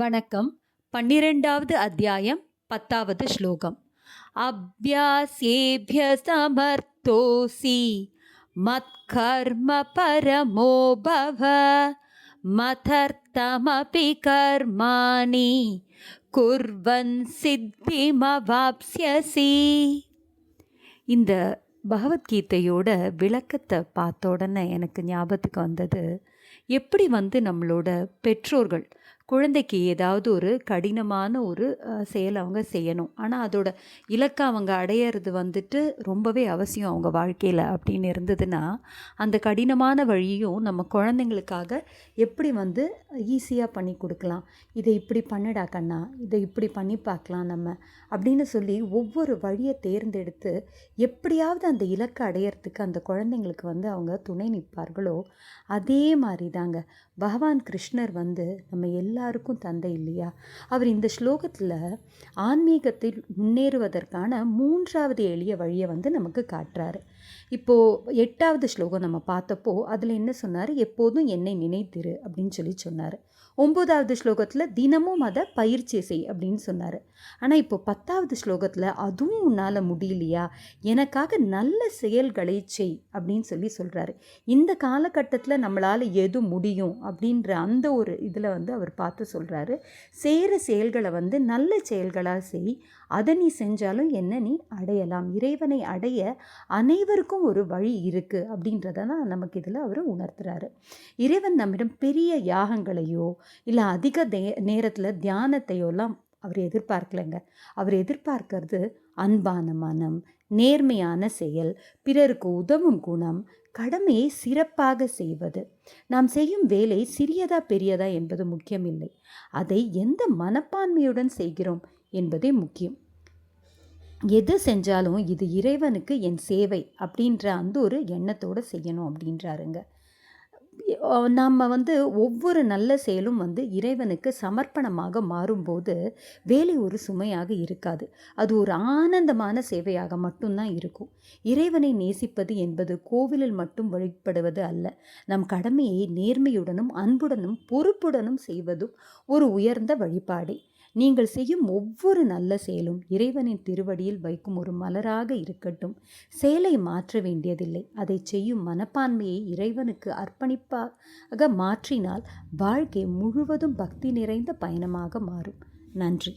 வணக்கம். 12வது அத்தியாயம் 10வது ஸ்லோகம். அப்யாசேப்ய சமர்த்தோசி மத்கர்ம பரமோ பவ மதர்த்தமபி கர்மாணி குர்வன் சித்திமவாப்ஸ்யசி. இந்த பகவத்கீதையோட விளக்கத்தை பார்த்த உடனே எனக்கு ஞாபகத்துக்கு வந்தது, எப்படி நம்மளோட பெற்றோர்கள் குழந்தைக்கு ஏதாவது ஒரு கடினமான ஒரு செயலை அவங்க செய்யணும், ஆனால் அதோட இலக்கை அவங்க அடையிறது ரொம்பவே அவசியம் அவங்க வாழ்க்கையில் அப்படின்னு இருந்ததுன்னா, அந்த கடினமான வழியும் நம்ம குழந்தைங்களுக்காக எப்படி ஈஸியாக பண்ணி கொடுக்கலாம். இதை இப்படி பண்ணிடா கண்ணா, இதை இப்படி பண்ணி பார்க்கலாம் நம்ம அப்படின்னு சொல்லி ஒவ்வொரு வழியை தேர்ந்தெடுத்து எப்படியாவது அந்த இலக்கை அடையிறதுக்கு அந்த குழந்தைங்களுக்கு அவங்க துணை நிற்பார்களோ, அதே மாதிரி தாங்க பகவான் கிருஷ்ணர் நம்ம எல்லாருக்கும் தந்தை இல்லையா. அவர் இந்த ஸ்லோகத்தில் ஆன்மீகத்தில் முன்னேறுவதற்கான 3வது எளிய வழியை நமக்கு காட்டுறாரு. இப்போது 8வது ஸ்லோகம் நம்ம பார்த்தப்போ அதில் என்ன சொன்னார், எப்போதும் என்னை நினைத்திரு அப்படின்னு சொன்னார். 9வது ஸ்லோகத்தில் தினமும் அதை பயிற்சி செய் அப்படின்னு சொன்னார். ஆனால் இப்போ 10வது ஸ்லோகத்தில் அதுவும் உன்னால் முடியலையா, எனக்காக நல்ல செயல்களை செய் அப்படின்னு சொல்கிறாரு. இந்த காலகட்டத்தில் நம்மளால் எது முடியும் அப்படின்ற அந்த ஒரு இதில் அவர் பார்த்து சொல்கிறாரு, செய்கிற செயல்களை நல்ல செயல்களாக செய், அதை நீ செஞ்சாலும் என்ன நீ அடையலாம். இறைவனை அடைய அனைவருக்கும் ஒரு வழி இருக்குது அப்படின்றத தான் நமக்கு இதில் அவர் உணர்த்துறாரு. இறைவன் நம்மிடம் பெரிய யாகங்களையோ இல்லை அதிக நேரத்தில் தியானத்தையோலாம் அவர் எதிர்பார்க்கலைங்க. அவர் எதிர்பார்க்கறது அன்பான மனம், நேர்மையான செயல், பிறருக்கு உதவும் குணம், கடமையை சிறப்பாக செய்வது. நாம் செய்யும் வேலை சிறியதா பெரியதா என்பது முக்கியமில்லை, அதை எந்த மனப்பான்மையுடன் செய்கிறோம் என்பதே முக்கியம். எது செஞ்சாலும் இது இறைவனுக்கு என் சேவை அப்படின்ற அந்த ஒரு எண்ணத்தோடு செய்யணும் அப்படின்றாருங்க. நாம் ஒவ்வொரு நல்ல செயலும் இறைவனுக்கு சமர்ப்பணமாக மாறும்போது வேலை ஒரு சுமையாக இருக்காது, அது ஒரு ஆனந்தமான சேவையாக மட்டும்தான் இருக்கும். இறைவனை நேசிப்பது என்பது கோவிலில் மட்டும் வழிபடுவது அல்ல, நம் கடமையை நேர்மையுடனும் அன்புடனும் பொறுப்புடனும் செய்வதும் ஒரு உயர்ந்த வழிபாடே. நீங்கள் செய்யும் ஒவ்வொரு நல்ல செயலும் இறைவனின் திருவடியில் வைக்கும் ஒரு மலராக இருக்கட்டும். செயலை மாற்ற வேண்டியதில்லை, அதை செய்யும் மனப்பான்மையை இறைவனுக்கு அர்ப்பணிப்பாக மாற்றினால் வாழ்க்கை முழுவதும் பக்தி நிறைந்த பயணமாக மாறும். நன்றி.